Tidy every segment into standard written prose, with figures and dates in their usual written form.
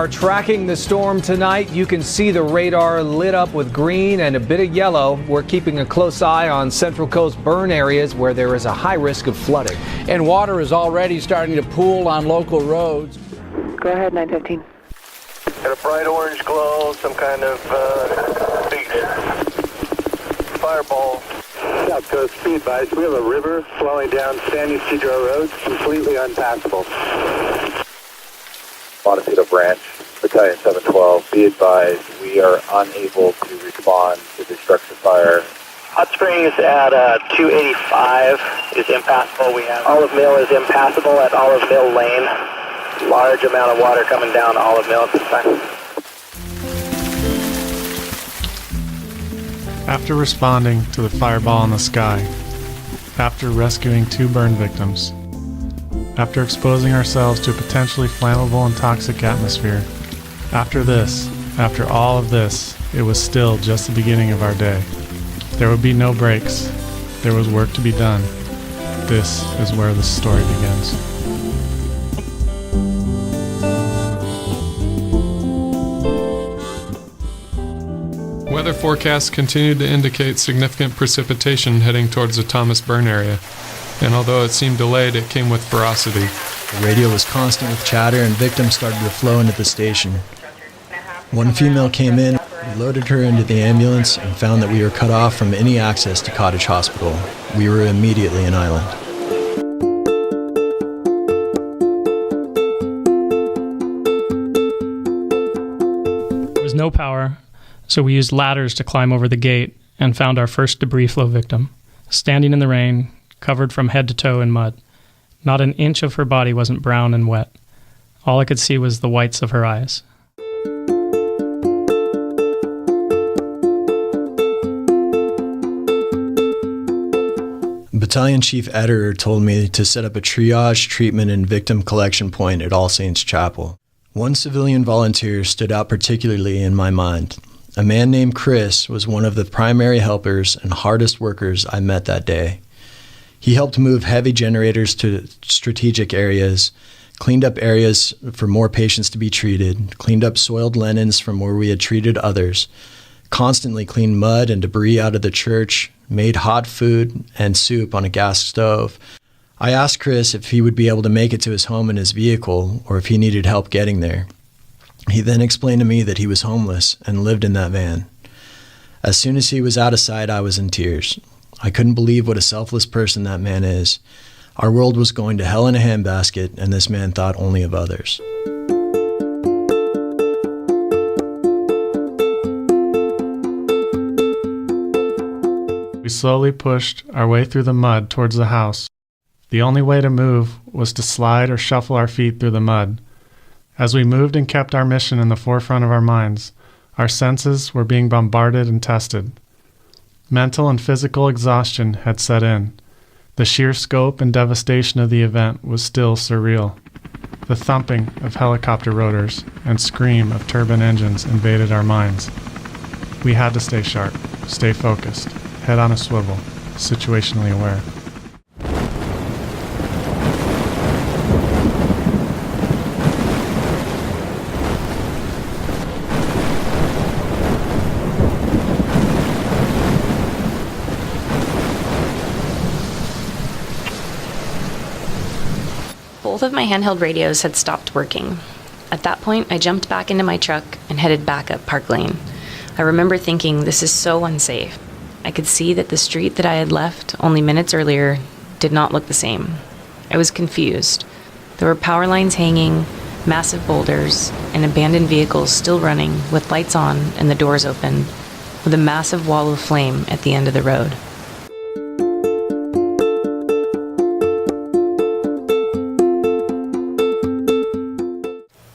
are tracking the storm tonight. You can see the radar lit up with green and a bit of yellow. We're keeping a close eye on Central Coast burn areas where there is a high risk of flooding. And water is already starting to pool on local roads. Go ahead, 915. Got a bright orange glow, some kind of big fireball. South Coast speed advice. We have a river flowing down San Ysidro Road, completely unpassable. Montecito Branch, Battalion 712, be advised, we are unable to respond to the structure fire. Hot Springs at 285 is impassable. We have Olive Mill is impassable at Olive Mill Lane. Large amount of water coming down Olive Mill at this time. After responding to the fireball in the sky, after rescuing 2 burn victims, after exposing ourselves to a potentially flammable and toxic atmosphere, after all of this, it was still just the beginning of our day. There would be no breaks. There was work to be done. This is where the story begins. Weather forecasts continued to indicate significant precipitation heading towards the Thomas burn area, and although it seemed delayed, it came with ferocity. The radio was constant with chatter and victims started to flow into the station. One female came in, we loaded her into the ambulance and found that we were cut off from any access to Cottage Hospital. We were immediately an island. There was no power, so we used ladders to climb over the gate and found our first debris flow victim, standing in the rain, covered from head to toe in mud. Not an inch of her body wasn't brown and wet. All I could see was the whites of her eyes. Battalion Chief Ederer told me to set up a triage, treatment, and victim collection point at All Saints Chapel. One civilian volunteer stood out particularly in my mind. A man named Chris was one of the primary helpers and hardest workers I met that day. He helped move heavy generators to strategic areas, cleaned up areas for more patients to be treated, cleaned up soiled linens from where we had treated others, constantly cleaned mud and debris out of the church, made hot food and soup on a gas stove. I asked Chris if he would be able to make it to his home in his vehicle or if he needed help getting there. He then explained to me that he was homeless and lived in that van. As soon as he was out of sight, I was in tears. I couldn't believe what a selfless person that man is. Our world was going to hell in a handbasket, and this man thought only of others. We slowly pushed our way through the mud towards the house. The only way to move was to slide or shuffle our feet through the mud. As we moved and kept our mission in the forefront of our minds, our senses were being bombarded and tested. Mental and physical exhaustion had set in. The sheer scope and devastation of the event was still surreal. The thumping of helicopter rotors and scream of turbine engines invaded our minds. We had to stay sharp, stay focused, head on a swivel, situationally aware. Both of my handheld radios had stopped working. At that point, I jumped back into my truck and headed back up Park Lane. I remember thinking, this is so unsafe. I could see that the street that I had left only minutes earlier did not look the same. I was confused. There were power lines hanging, massive boulders, and abandoned vehicles still running with lights on and the doors open, with a massive wall of flame at the end of the road.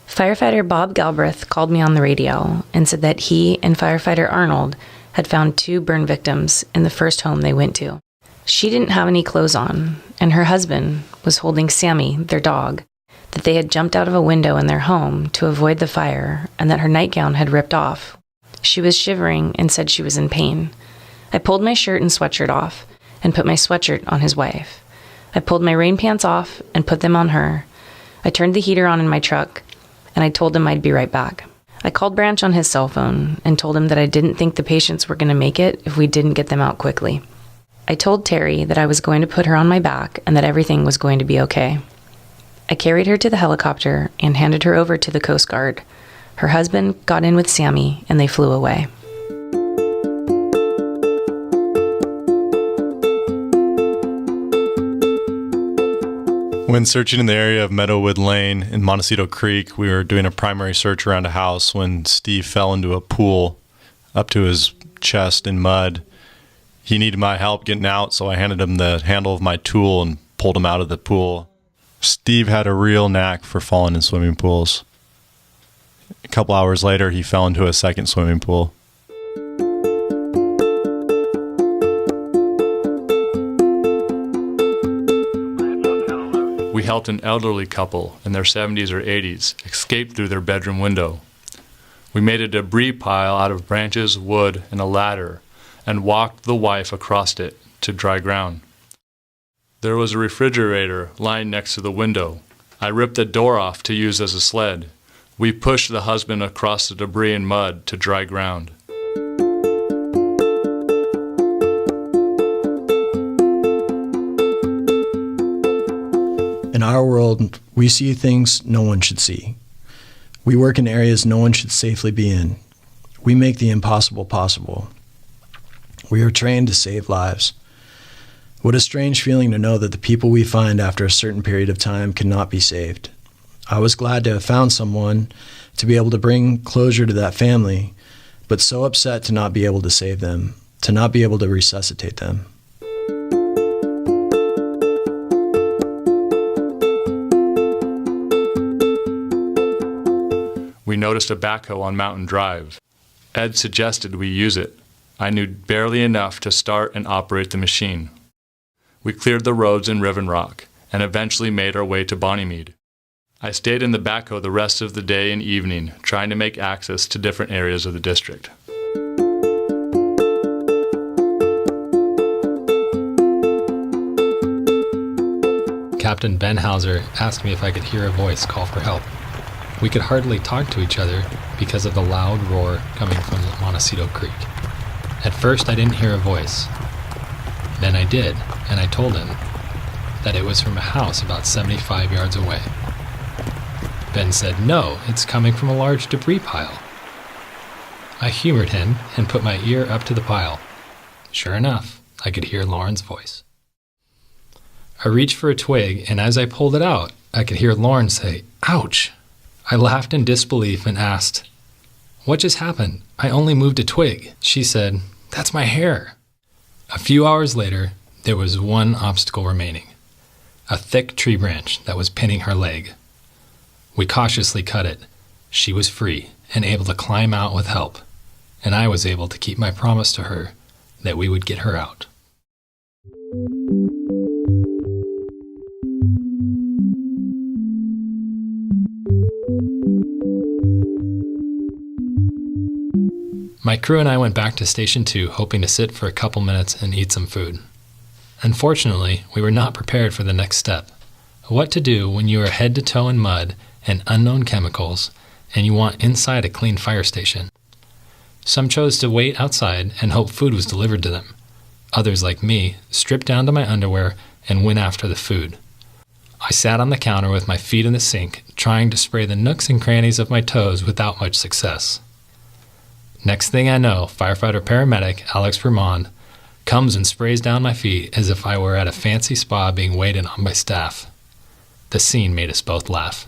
Firefighter Bob Galbraith called me on the radio and said that he and firefighter Arnold had found 2 burn victims in the first home they went to. She didn't have any clothes on, and her husband was holding Sammy, their dog, that they had jumped out of a window in their home to avoid the fire and that her nightgown had ripped off. She was shivering and said she was in pain. I pulled my shirt and sweatshirt off and put my sweatshirt on his wife. I pulled my rain pants off and put them on her. I turned the heater on in my truck and I told him I'd be right back. I called Branch on his cell phone and told him that I didn't think the patients were going to make it if we didn't get them out quickly. I told Terry that I was going to put her on my back and that everything was going to be okay. I carried her to the helicopter and handed her over to the Coast Guard. Her husband got in with Sammy and they flew away. When searching in the area of Meadowwood Lane in Montecito Creek, we were doing a primary search around a house when Steve fell into a pool up to his chest in mud. He needed my help getting out, so I handed him the handle of my tool and pulled him out of the pool. Steve had a real knack for falling in swimming pools. A couple hours later, he fell into a second swimming pool. We helped an elderly couple in their 70s or 80s escape through their bedroom window. We made a debris pile out of branches, wood, and a ladder, and walked the wife across it to dry ground. There was a refrigerator lying next to the window. I ripped the door off to use as a sled. We pushed the husband across the debris and mud to dry ground. In our world, we see things no one should see. We work in areas no one should safely be in. We make the impossible possible. We are trained to save lives. What a strange feeling to know that the people we find after a certain period of time cannot be saved. I was glad to have found someone to be able to bring closure to that family, but so upset to not be able to save them, to not be able to resuscitate them. We noticed a backhoe on Mountain Drive. Ed suggested we use it. I knew barely enough to start and operate the machine. We cleared the roads in Riven Rock and eventually made our way to Bonnymead. I stayed in the backhoe the rest of the day and evening, trying to make access to different areas of the district. Captain Ben Hauser asked me if I could hear a voice call for help. We could hardly talk to each other because of the loud roar coming from Montecito Creek. At first, I didn't hear a voice. Then I did, and I told him that it was from a house about 75 yards away. Ben said, "No, it's coming from a large debris pile." I humored him and put my ear up to the pile. Sure enough, I could hear Lauren's voice. I reached for a twig, and as I pulled it out, I could hear Lauren say, "Ouch!" I laughed in disbelief and asked, "What just happened? I only moved a twig." She said, "That's my hair." A few hours later, there was one obstacle remaining, a thick tree branch that was pinning her leg. We cautiously cut it. She was free and able to climb out with help, and I was able to keep my promise to her that we would get her out. My crew and I went back to Station 2 hoping to sit for a couple minutes and eat some food. Unfortunately, we were not prepared for the next step. What to do when you are head to toe in mud and unknown chemicals and you want inside a clean fire station. Some chose to wait outside and hope food was delivered to them. Others, like me, stripped down to my underwear and went after the food. I sat on the counter with my feet in the sink, trying to spray the nooks and crannies of my toes without much success. Next thing I know, firefighter paramedic Alex Vermond comes and sprays down my feet as if I were at a fancy spa being waited on by staff. The scene made us both laugh.